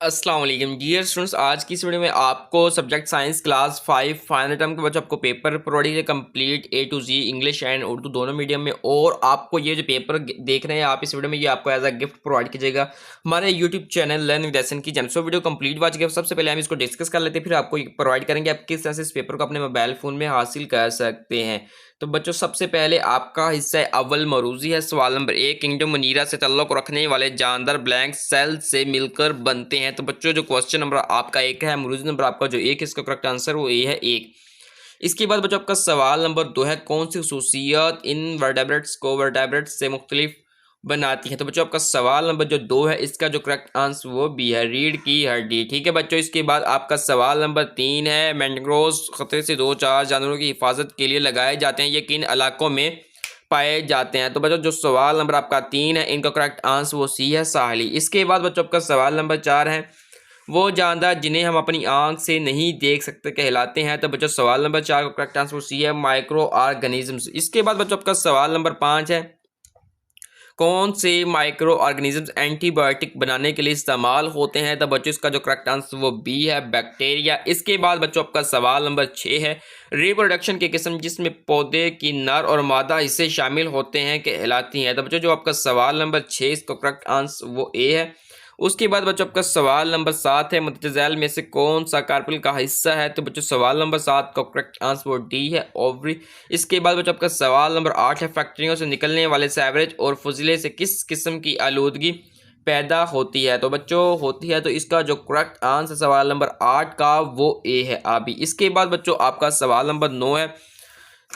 अस्सलाम वालेकुम dear students. आज की इस वीडियो में आपको subject science class 5 final term के बच्चों आपको पेपर प्रोवाइड किया complete A to Z English and Urdu दोनों मीडियम में। और आपको ये जो पेपर देख रहे हैं आप इस वीडियो में, ये आपको एज अ गिफ्ट प्रोवाइड कीजिएगा हमारे YouTube channel learn with SN की channel. So video complete watch के सबसे पहले हम इसको डिस्कस कर लेते हैं, फिर आपको प्रोवाइड करेंगे आप किस तरह से इस पेपर को अपने मोबाइल फ़ोन में हासिल कर सकते हैं। तो बच्चों सबसे पहले आपका हिस्सा है अव्वल मरूजी है। सवाल नंबर 1, किंगडम मुनीरा से ताल्लुक़ रखने वाले जानदार ब्लैंक सेल से मिलकर बनते हैं। तो बच्चों जो क्वेश्चन नंबर आपका 1 है, मरूजी नंबर आपका जो 1 है, इसका करेक्ट आंसर वो ए है 1। इसके बाद बच्चों आपका सवाल नंबर 2 है, कौन सी खसूसियत इन वर्टेब्रेट्स को वर्टेब्रेट्स से मुख्तलिफ बनाती है। तो बच्चों आपका सवाल नंबर जो 2 है, इसका जो करेक्ट आंसर वो बी है, रीढ़ की हड्डी। ठीक है बच्चों। इसके बाद आपका सवाल नंबर 3 है, मैंग्रोव्स खतरे से दो चार जानवरों की हिफाजत के लिए लगाए जाते हैं, ये किन इलाकों में पाए जाते हैं। तो बच्चों जो सवाल नंबर आपका 3 है, इनका करेक्ट आंसर वो सी है, साहली। इसके बाद बच्चों आपका सवाल नंबर 4 है, वो जानदार जिन्हें हम अपनी आंख से नहीं देख सकते कहलाते हैं। तो बच्चों सवाल नंबर 4 का करेक्ट आंसर वो सी है, माइक्रो ऑर्गेनिजम्स। इसके बाद बच्चों आपका सवाल नंबर 5 है, कौन से माइक्रो ऑर्गेनिजम्स एंटीबायोटिक बनाने के लिए इस्तेमाल होते हैं। तो बच्चों इसका जो करेक्ट आंसर वो बी है, बैक्टीरिया। इसके बाद बच्चों आपका सवाल नंबर 6 है, रिप्रोडक्शन की किस्म जिसमें पौधे की नर और मादा हिस्से शामिल होते हैं कहलाती हैं। तो बच्चों जो आपका सवाल नंबर 6, इसका करेक्ट आंसर वो ए है। उसके बाद बच्चों आपका सवाल नंबर 7 है, मुतज़ैल में से कौन सा कार्पेल का हिस्सा है। तो बच्चों सवाल नंबर 7 का करेक्ट आंसर वो डी है, ओवरी। इसके बाद बच्चों आपका सवाल नंबर 8 है, फैक्ट्रियों से निकलने वाले सैवरेज और फुजले से किस किस्म की आलूदगी पैदा होती है। तो बच्चों होती है, तो इसका जो करेक्ट आंसर सवाल नंबर 8 का वो ए है, आबी। इसके बाद बच्चों आपका सवाल नंबर 9 है,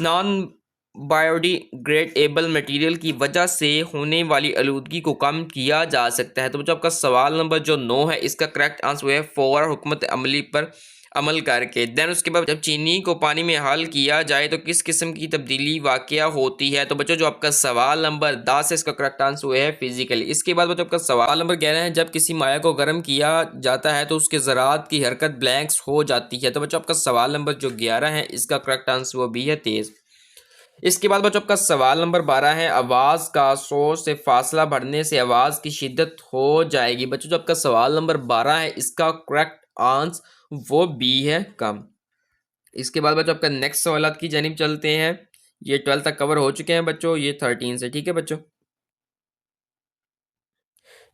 नॉन बायोडिग्रेडेबल मटेरियल की वजह से होने वाली आलूदगी को कम किया जा सकता है। तो बच्चों आपका सवाल नंबर जो 9 है, इसका करेक्ट आंसर है फौरन हुकूमत अमली पर अमल करके। देन उसके बाद जब चीनी को पानी में हल किया जाए तो किस किस्म की तब्दीली वाक़या होती है। तो बच्चों जो आपका सवाल नंबर 10 है, इसका करेक्ट आंसर है फिजिकली। इसके बाद बच्चों आपका सवाल नंबर 11 है, जब किसी माया को गर्म किया जाता है तो उसके ज़रात की हरकत ब्लैंक्स हो जाती है। तो बच्चों आपका सवाल नंबर जो 11 है, इसका करेक्ट आंसर वो भी है, तेज़। इसके बाद बच्चों आपका सवाल नंबर 12 है, आवाज़ का शोर से फासला बढ़ने से आवाज़ की शिद्दत हो जाएगी। बच्चों जो आपका सवाल नंबर 12 है, इसका करेक्ट आंसर वो बी है, कम। इसके बाद बच्चों आपका नेक्स्ट सवालात की जानिब चलते हैं। ये 12 तक कवर हो चुके हैं बच्चों, ये 13 से। ठीक है बच्चों।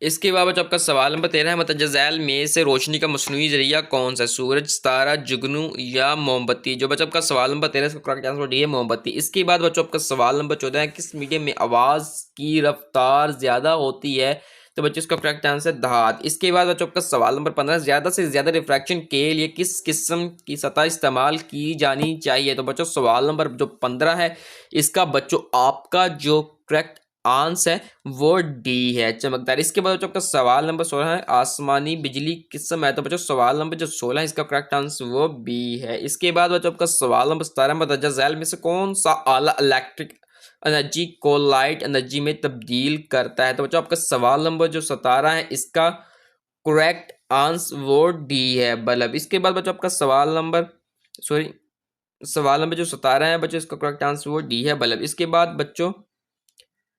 इसके बाद बच्चों आपका सवाल नंबर 13 है, मतजज़ैल में से रोशनी का मसनूई ज़रिया कौन सा है, सूरज, सितारा, जुगनू या मोमबत्ती। जो बच्चों आपका सवाल नंबर 13 इसका करेक्ट आंसर डी है, मोमबत्ती। इसके बाद बच्चों आपका सवाल नंबर 14 है, किस मीडियम में आवाज़ की रफ्तार ज़्यादा होती है। तो बच्चों इसका करेक्ट आंसर धात। इसके बाद बच्चों आपका सवाल नंबर 15, ज़्यादा से ज़्यादा रिफ्रैक्शन के लिए किस किस्म की सतह इस्तेमाल की जानी चाहिए। तो बच्चों सवाल नंबर जो 15 है, इसका बच्चों आपका जो करेक्ट आंसर है वो डी है, चमकदार। इसके बाद बच्चों आपका सवाल नंबर 16 है, आसमानी बिजली किस्म है। तो बच्चों सवाल नंबर जो 16 है, इसका करेक्ट आंसर वो बी है। इसके बाद बच्चों आपका सवाल नंबर 17, मदरजा झैल में से कौन सा आला इलेक्ट्रिक एनर्जी को लाइट एनर्जी में तब्दील करता है। तो बच्चों आपका सवाल नंबर जो 17 है, इसका करेक्ट आंसर वो डी है, बल्ब। इसके बाद बच्चों आपका सवाल नंबर जो 17 है बच्चों, इसका करेक्ट आंसर वो डी है, बल्ब। इसके बाद बच्चों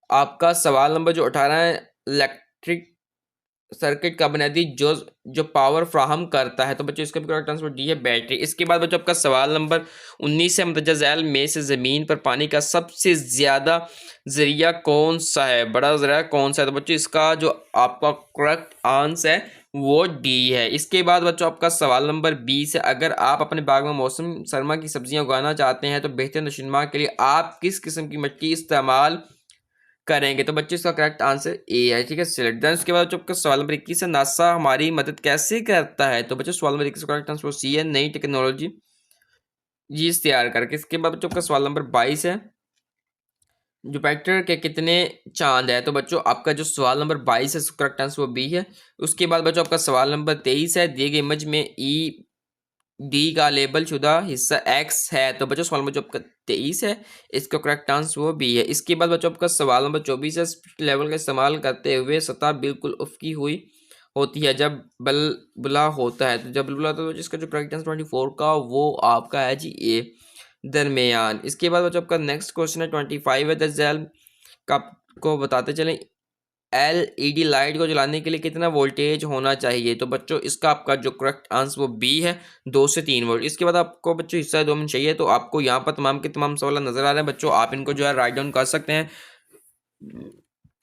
आपका सवाल नंबर जो 18 है, इलेक्ट्रिक सर्किट का बुनियादी जो जो पावर फ्राहम करता है। तो बच्चों इसका भी करेक्ट आंसर डी है, बैटरी। इसके बाद बच्चों आपका सवाल नंबर 19 है, मुंदरजा झैल में से ज़मीन पर पानी का सबसे ज़्यादा ज़रिया कौन सा है, बड़ा ज़रिया कौन सा है। तो बच्चों इसका जो आपका करेक्ट आंसर है वो डी है। इसके बाद बच्चों आपका सवाल नंबर 20 है, अगर आप अपने बाग में मौसम सरमा की सब्जियां उगाना चाहते हैं तो बेहतर नशोनुमा के लिए आप किस किस्म की मिट्टी इस्तेमाल करेंगे। तो बच्चों इसका करेक्ट आंसर ए है। ठीक है, सिलेक्ट। देन उसके बाद आपका सवाल नंबर 21 है, नासा हमारी मदद कैसे करता है। तो बच्चों सवाल नंबर 21 का करेक्ट आंसर सी है, नई टेक्नोलॉजी चीज तैयार करके। इसके बाद बच्चों का सवाल नंबर 22 है, जुपिटर के कितने चांद है। तो बच्चों आपका जो सवाल नंबर 22 है, करेक्ट आंसर वो बी है। उसके बाद बच्चों आपका सवाल नंबर 23 है, दिए गए इमेज में ई डी का लेबल शुदा हिस्सा एक्स है। तो बच्चों सवाल नंबर जो आपका 23 है, इसका करेक्ट आंसर वो बी है। इसके बाद बच्चों आपका सवाल नंबर 24 है, स्पिरिट लेवल का इस्तेमाल करते हुए सतह बिल्कुल उफकी हुई होती है जब बुलबुला होता है। तो जब बुलबुला होता है तो जिसका जो करेक्ट आंसर 24 का वो आपका है जी ए, दरमियान। इसके बाद बच्चों आपका नेक्स्ट क्वेश्चन है 25 है, द जेल कप को बताते चलें एलईडी लाइट को जलाने के लिए कितना वोल्टेज होना चाहिए? तो बच्चों इसका आपका जो करेक्ट आंसर वो बी है, 2 से 3 वोल्ट। इसके बाद आपको बच्चों हिस्सा 2 में चाहिए, तो आपको यहाँ पर तमाम के तमाम सवाल नजर आ रहे हैं बच्चों, आप इनको जो है राइट डाउन कर सकते हैं।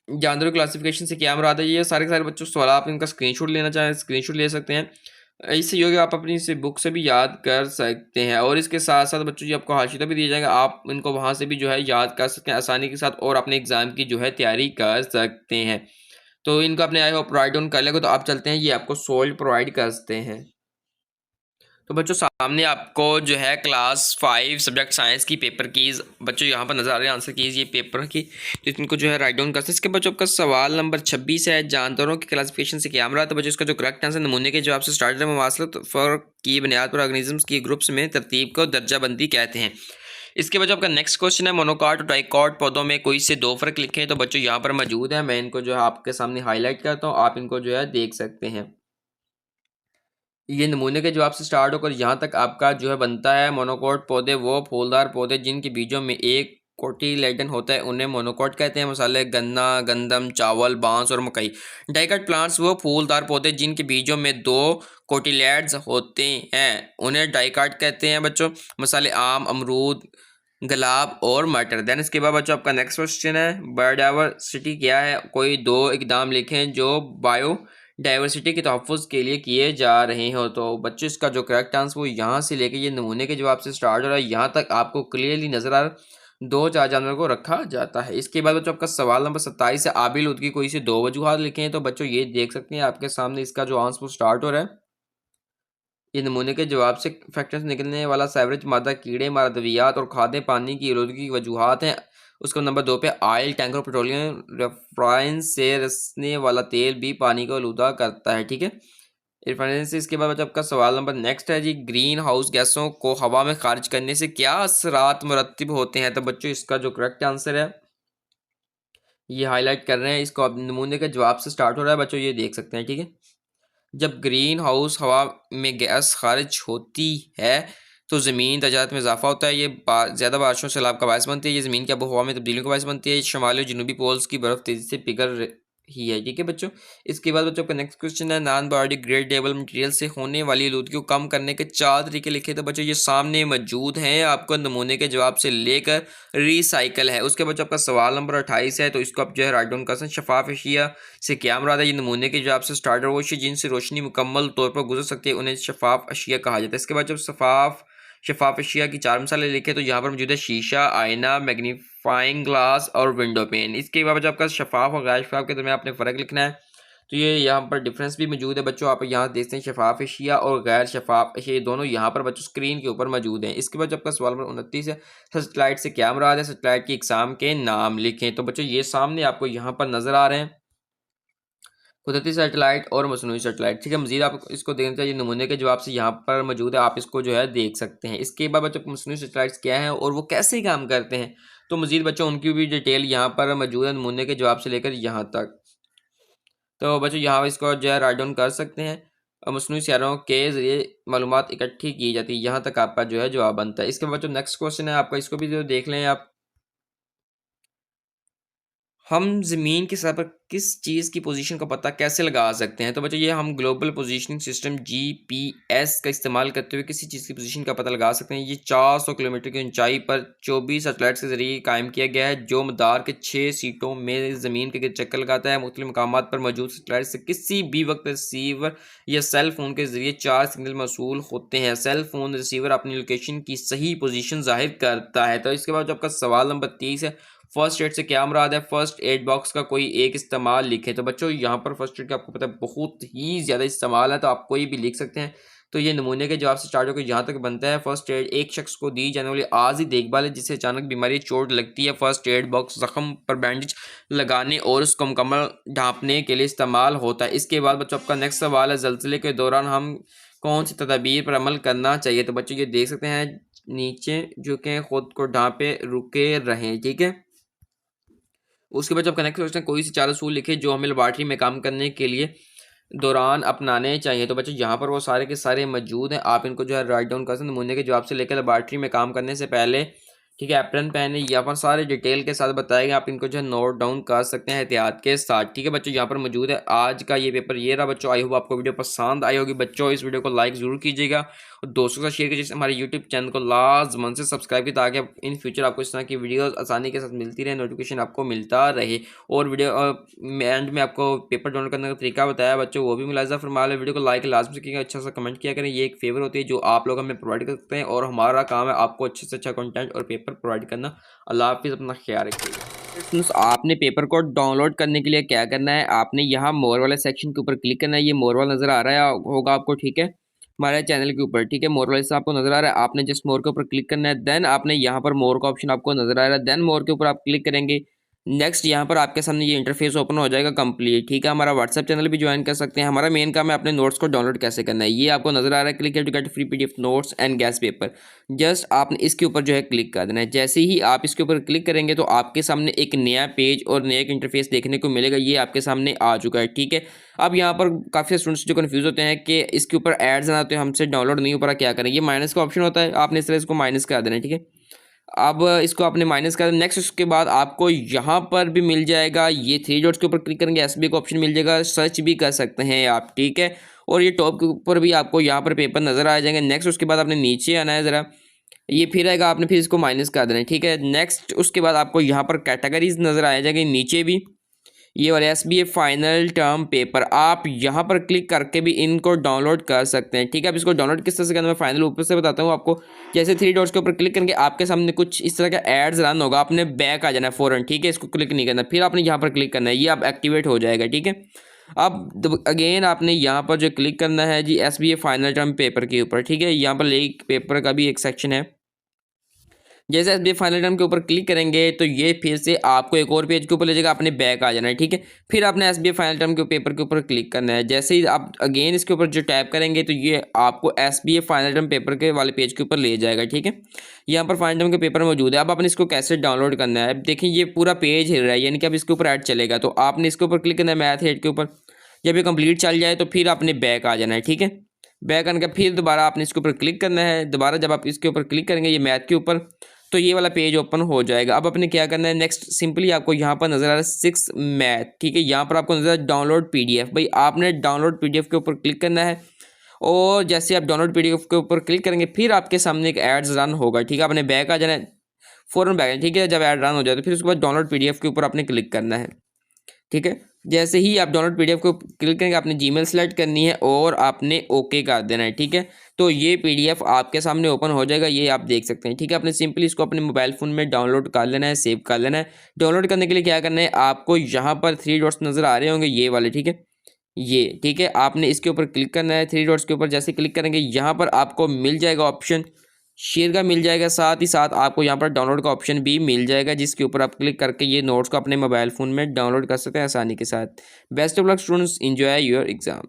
जानवरों क्लासिफिकेशन से क्या मुराद है, ये सारे के सारे बच्चों सवाल आप इनका स्क्रीनशॉट लेना चाहें स्क्रीनशॉट ले सकते हैं। इससे योग्य आप अपनी इसे बुक से भी याद कर सकते हैं, और इसके साथ साथ बच्चों जी आपको हाशिया भी दिया जाएगा, आप इनको वहाँ से भी जो है याद कर सकते हैं आसानी के साथ, और अपने एग्जाम की जो है तैयारी कर सकते हैं। तो इनको अपने आई होप राइट डाउन कर लेगा, तो आप चलते हैं ये आपको सोल्व प्रोवाइड करते हैं। तो बच्चों सामने आपको जो है क्लास 5 सब्जेक्ट साइंस की पेपर कीज बच्चों यहाँ पर नजर आ रहे हैं, आंसर कीज ये पेपर की, तो इनको जो है राइट डाउन करते हैं। इसके बच्चों आपका सवाल नंबर 26 है, जानदारों की क्लासिफिकेशन से क्या मुराद है? तो बच्चों इसका जो करेक्ट आंसर नमूने के जवाब से स्टार्टर में मवासलत फ़र्क की बुनियाद पर ऑर्गेनिजम्स की ग्रुप्स में तरतीब को दर्जाबंदी कहते हैं। इसके बाद आपका नेक्स्ट क्वेश्चन है, मोनोकॉट और डाइकॉट पौधों में कोई से 2 फर्क लिखे हैं? तो बच्चों यहाँ पर मौजूद है, मैं इनको जो है आपके सामने हाईलाइट करता हूँ, आप इनको जो है देख सकते हैं। ये नमूने के जवाब से स्टार्ट होकर यहाँ तक आपका जो है बनता है। मोनोकॉट पौधे वो फूलदार पौधे जिनके बीजों में एक कोटिलेडन होता है, उन्हें मोनोकॉट कहते हैं। मसाले गन्ना, गंदम, चावल, बांस और मकई। डाइकॉट प्लांट्स वो फूलदार पौधे जिनके बीजों में 2 कोटिलेड्स होते हैं, उन्हें डाइकॉट कहते हैं बच्चों। मसाले आम, अमरूद, गुलाब और मटर। देन इसके बाद बच्चों आपका नेक्स्ट क्वेश्चन है, बायोडाइवर्सिटी क्या है? कोई 2 इकदाम लिखें जो बायो डाइवर्सिटी के तहफ़्फ़ुज़ के लिए किए जा रहे हो। तो बच्चों इसका जो करेक्ट आंसर वो यहाँ से लेके ये नमूने के जवाब से स्टार्ट हो रहा है, यहाँ तक आपको क्लियरली नज़र आ रहा है 2-4 जानवरों को रखा जाता है। इसके बाद बच्चों आपका सवाल नंबर 27 है, आबिल उद की कोई से 2 वजूहात लिखे हैं? तो बच्चों ये देख सकते हैं आपके सामने इसका जो आंसर वो स्टार्ट हो रहा है। ये नमूने के जवाब से फैक्टर से निकलने वाला सेवरेज मादा कीड़े मार अद्वियात और खाद्य पानी की आलूदगी की वजूहात हैं। उसको नंबर 2 पे ऑयल टैंकर पेट्रोलियम रिफाइन से रसने वाला तेल भी पानी को आलूदा करता है। ठीक है, रिफाइनरी से। इसके बाद बच्चा आपका सवाल नंबर नेक्स्ट है जी, ग्रीन हाउस गैसों को हवा में खारिज करने से क्या असरात मुरतब होते हैं? तो बच्चों इसका जो करेक्ट आंसर है ये हाईलाइट कर रहे हैं, इसको अब नमूने के जवाब से स्टार्ट हो रहा है बच्चों, ये देख सकते हैं। ठीक है, जब ग्रीन हाउस हवा में गैस खारिज होती है तो ज़मीन दर्जात में इजाफा होता है, ये ज़्यादा बारिशों से सैलाब का बायस बनती है, ये ज़मीन की आबोहवा में तब्दीलियों का बायस बनती है, शमाली और जनूबी पोल्स की बर्फ़ तेज़ी से पिघल रही है। ठीक है बच्चों, इसके बाद बच्चों का नेक्स्ट क्वेश्चन है, नॉन बायोडिग्रेडेबल मटेरियल से होने वाली आलूदगी को कम करने के 4 तरीके लिखे। तो बच्चों ये सामने मौजूद हैं, आपको नमूने के जवाब से लेकर रिसाइकल है। उसके बाद आपका सवाल नंबर 28 है, तो इसको आप जो है राइट डाउन कर सकते हैं। शफाफ एशिया से क्या मुराद है? ये नमूने के जवाब से स्टार्टर वो अशिया जिनसे रोशनी मुकम्मल तौर पर गुजर सकती है, उन्हें शफाफ अशिया कहा जाता है। इसके बाद जब शफाफ अशिया की 4 मिसालें लिखे, तो यहाँ पर मौजूद है शीशा, आईना, मैग्नीफाइंग ग्लास और विंडो पेन। इसके बाद जब आपका शफाफ और गैर शफाफ के दरमियान आपने फ़र्क लिखना है, तो ये यहाँ पर डिफरेंस भी मौजूद है बच्चों, आप यहाँ देखते हैं शफाफ एशिया और गैर शफाफ एशिया दोनों यहाँ पर बच्चों स्क्रीन के ऊपर मौजूद हैं। इसके बाद जब आपका सवाल नंबर 29 है, सैटेलाइट से क्या मुराद है? सैटेलाइट की इकसाम के नाम लिखें। तो बच्चों ये सामने आपको यहाँ पर नजर आ रहे हैं कुदरती सैटेलाइट और मसनूई सैटेलाइट। ठीक है, मजीद आप इसको देखना चाहिए, नमूने के जवाब से यहाँ पर मौजूद है, आप इसको जो है देख सकते हैं। इसके बाद बच्चों मसनूई सैटेलाइट्स क्या हैं और वो कैसे काम करते हैं, तो मजीद बच्चों उनकी भी डिटेल यहाँ पर मौजूद है नमूने के जवाब से लेकर यहाँ तक। तो बच्चों यहाँ इसको जो है राइट डाउन कर सकते हैं, और मसनूई सियारों के जरिए मालूमात इकट्ठी की जाती है, यहाँ तक आपका जो है जवाब बनता है। इसके बाद बच्चों नेक्स्ट क्वेश्चन है आपका, इसको भी जो देख लें आप, हम ज़मीन की सतह पर किस चीज़ की पोजीशन का पता कैसे लगा सकते हैं? तो बच्चों ये हम ग्लोबल पोजीशनिंग सिस्टम जीपीएस का इस्तेमाल करते हुए किसी चीज़ की पोजीशन का पता लगा सकते हैं। ये 400 किलोमीटर की ऊंचाई पर 24 सैटेलाइट्स के जरिए कायम किया गया है, जो मदार के 6 सीटों में ज़मीन के गिर्द चक्कर लगाता है। मुख्तलिफ मकामात पर मौजूद सैटेलाइट से किसी भी वक्त रिसीवर या सेल फोन के जरिए 4 सिग्नल मौसूल होते हैं। सेल फोन रिसीवर अपनी लोकेशन की सही पोजीशन जाहिर करता है। तो इसके बाद जो आपका सवाल नंबर 30 है, फर्स्ट एड से क्या मुराद है? फर्स्ट एड बॉक्स का कोई एक इस्तेमाल लिखे। तो बच्चों यहाँ पर फर्स्ट एड का आपको पता है बहुत ही ज़्यादा इस्तेमाल है, तो आप कोई भी लिख सकते हैं। तो ये नमूने के जवाब से स्टार्ट होकर यहाँ तक बनता है, फर्स्ट एड एक शख्स को दी जाने वाली आर्जी देखभाल है जिसे अचानक बीमारी चोट लगती है। फर्स्ट एड बॉक्स जख्म पर बैंडेज लगाने और उसको मुकम्मल ढांपने के लिए इस्तेमाल होता है। इसके बाद बच्चों आपका नेक्स्ट सवाल है, जल्जले के दौरान हम कौन सी तदाबीर पर अमल करना चाहिए? तो बच्चों ये देख सकते हैं नीचे जो कि खुद को ढांपे रुके रहें। ठीक है, उसके बाद जब कनेक्ट क्वेश्चन, कोई से 4 असूल लिखे जो हमें लेबॉर्ट्री में काम करने के लिए दौरान अपनाने चाहिए। तो बच्चों यहाँ पर वो सारे के सारे मौजूद हैं, आप इनको जो है राइट डाउन कर सकते हैं। नमूने के जवाब से लेकर लेबॉर्ट्री में काम करने से पहले ठीक है, एप्रन पेन है, यहाँ पर सारे डिटेल के साथ बताया गया, आप इनको जो है नोट डाउन कर सकते हैं एहतियात के साथ। ठीक है बच्चों, यहाँ पर मौजूद है आज का ये पेपर, ये रहा बच्चों। आई होप आपको वीडियो पसंद आई होगी बच्चों। इस वीडियो को लाइक जरूर कीजिएगा और दोस्तों के साथ शेयर कीजिए। हमारे यूट्यूब चैनल को लाजमन से सब्सक्राइब की, ताकि इन फ्यूचर आपको इस तरह की वीडियोस आसानी के साथ मिलती रहे, नोटिफिकेशन आपको मिलता रहे। और वीडियो एंड में आपको पेपर डाउनलोड करने का तरीका बताया बच्चों, वो भी मुलाजा फरमा लें। वीडियो को लाइक लाजमी से कीजिएगा, अच्छा सा कमेंट किया करें। ये एक फेवर होती है जो आप लोग हमें प्रोवाइड करते हैं और हमारा काम है आपको अच्छे से अच्छा कंटेंट और पेपर प्रोवाइड करना। अल्लाह हाफिज़, अपना ख्याल रखिएगा। आपने पेपर को डाउनलोड करने के लिए क्या करना है, आपने यहाँ मोर वाले सेक्शन के ऊपर क्लिक करना है। ये मोर वाला नज़र आ रहा है होगा आपको, ठीक है, हमारे चैनल के ऊपर। ठीक है, मोर वाले से आपको नजर आ रहा है, आपने जस्ट मोर के ऊपर क्लिक करना है। देन आपने यहाँ पर मोर का ऑप्शन आपको नजर आ रहा है, देन मोर के ऊपर आप क्लिक करेंगे। नेक्स्ट यहाँ पर आपके सामने ये इंटरफेस ओपन हो जाएगा कंप्लीट। ठीक है, हमारा व्हाट्सएप चैनल भी ज्वाइन कर सकते हैं। हमारा मेन काम है अपने नोट्स को डाउनलोड कैसे करना है, ये आपको नजर आ रहा है। Click to get free PDF notes and guess paper, just आपने इसके ऊपर जो है क्लिक कर देना है। जैसे ही आप इसके ऊपर क्लिक करेंगे तो आपके सामने एक नया पेज और नया इंटरफेस देखने को मिलेगा, ये आपके सामने आ चुका है। ठीक है, अब यहाँ पर काफ़ी स्टूडेंट्स जो कंफ्यूज होते हैं कि इसके ऊपर एड्स आते हैं, हमसे डाउनलोड नहीं हो पा रहा, क्या करें। ये माइनस का ऑप्शन होता है, आपने इस तरह इसको माइनस कर देना है। ठीक है, अब इसको आपने माइनस कर, नेक्स्ट उसके बाद आपको यहाँ पर भी मिल जाएगा, ये थ्री डॉट्स के ऊपर क्लिक करेंगे, एसबी का ऑप्शन मिल जाएगा, सर्च भी कर सकते हैं आप। ठीक है, और ये टॉप के ऊपर भी आपको यहाँ पर पेपर नज़र आ जाएंगे। नेक्स्ट उसके बाद आपने नीचे आना है ज़रा, ये फिर आएगा, आपने फिर इसको माइनस कर देना है। ठीक है, नेक्स्ट उसके बाद आपको यहाँ पर कैटेगरीज नज़र आ जाएंगे नीचे भी, ये वाले एसबीए फाइनल टर्म पेपर, आप यहाँ पर क्लिक करके भी इनको डाउनलोड कर सकते हैं। ठीक है, अब इसको डाउनलोड किस तरह से करना है मैं फाइनल ऊपर से बताता हूँ आपको। जैसे थ्री डॉट्स के ऊपर क्लिक करेंगे, आपके सामने कुछ इस तरह का एड्स रन होगा, आपने बैक आ जाना है फौरन। ठीक है, इसको क्लिक नहीं करना, फिर आपने यहाँ पर क्लिक करना है, ये अब एक्टिवेट हो जाएगा। ठीक है, अब अगेन आपने यहाँ पर जो क्लिक करना है जी एसबीए फाइनल टर्म पेपर के ऊपर। ठीक है, यहाँ पर लीक पेपर का भी एक सेक्शन है। जैसे एसबीआई फाइनल टर्म के ऊपर क्लिक करेंगे तो ये फिर से आपको एक और पेज के ऊपर ले जाएगा, आपने बैक आ जाना है। ठीक है, फिर आपने एसबीआई फाइनल टर्म के पेपर के ऊपर क्लिक करना है। जैसे ही आप अगेन इसके ऊपर जो टैप करेंगे तो ये आपको एसबीआई फाइनल टर्म पेपर के वाले पेज के ऊपर ले जाएगा। ठीक है, यहाँ पर फाइनल टर्म के पेपर मौजूद है। अब आपने इसको कैसे डाउनलोड करना है, अब देखिए ये पूरा पेज हिल रहा है, यानी कि अब इसके ऊपर ऐड चलेगा, तो आपने इसके ऊपर क्लिक करना है मैथ हेड के ऊपर। जब ये कंप्लीट चल जाए तो फिर आपने बैक आ जाना है। ठीक है, बैक आने के फिर दोबारा आपने इसके ऊपर क्लिक करना है। दोबारा जब आप इसके ऊपर क्लिक करेंगे ये मैथ के ऊपर, तो ये वाला पेज ओपन हो जाएगा। अब आपने क्या करना है, नेक्स्ट सिंपली आपको यहाँ पर नजर आ रहा है 6 मैथ। ठीक है, यहाँ पर आपको नजर आ रहा है डाउनलोड पीडीएफ, भाई आपने डाउनलोड पीडीएफ के ऊपर क्लिक करना है। और जैसे आप डाउनलोड पीडीएफ के ऊपर क्लिक करेंगे फिर आपके सामने एक एड्स रन होगा। ठीक है, आपने बैक आ जाना है, फौरन बैक। ठीक है, जब एड रन हो जाए तो फिर उसके बाद डाउनलोड पीडीएफ के ऊपर आपने क्लिक करना है। ठीक है, जैसे ही आप डाउनलोड पीडीएफ को क्लिक करेंगे, आपने जीमेल सेलेक्ट करनी है और आपने ओके कर देना है। ठीक है, तो ये पीडीएफ आपके सामने ओपन हो जाएगा, ये आप देख सकते हैं। ठीक है, आपने सिंपली इसको अपने मोबाइल फ़ोन में डाउनलोड कर लेना है, सेव कर लेना है। डाउनलोड करने के लिए क्या करना है, आपको यहाँ पर थ्री डॉट्स नज़र आ रहे होंगे, ये वाले। ठीक है, ये ठीक है, आपने इसके ऊपर क्लिक करना है, थ्री डॉट्स के ऊपर जैसे क्लिक करेंगे यहाँ पर आपको मिल जाएगा ऑप्शन शेयर का, मिल जाएगा, साथ ही साथ आपको यहाँ पर डाउनलोड का ऑप्शन भी मिल जाएगा, जिसके ऊपर आप क्लिक करके ये नोट्स को अपने मोबाइल फ़ोन में डाउनलोड कर सकते हैं आसानी के साथ। Best of luck students, enjoy your exam.